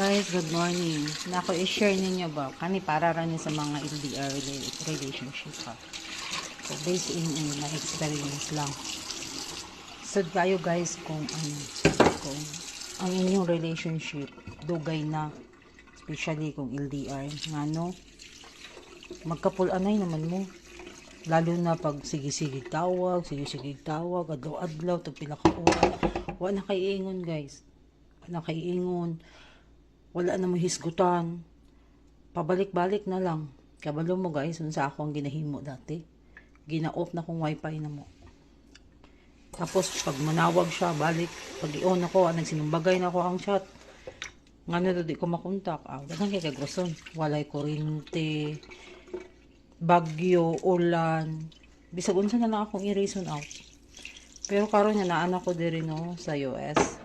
Guys, good morning. Nako i-share ninyo ba? Kani para rin sa mga LDR relationship ha. So based in my experience lang. So kayo guys kung ang inyong relationship dugay na, especially kung LDR, ngano magkapulanay naman mo. Lalo na pag sige-sige tawag, adlaw-adlaw tag pila ka oras. Wa na kay ingon guys. Wala na mo hisgutan, pabalik-balik na lang. Kabalo mo guys, sa ako ang ginahimo dati, gina-off na kong wifi na mo. Tapos pag manawag siya, balik, pag i-on ako, nagsinumbagay na ako ang chat, nga na di ko makontak. Dagang kay kagwason, walay kuryente, bagyo, ulan, bisag unsa na lang akong i-reason out. Pero karon nga naanak ko diri no sa US,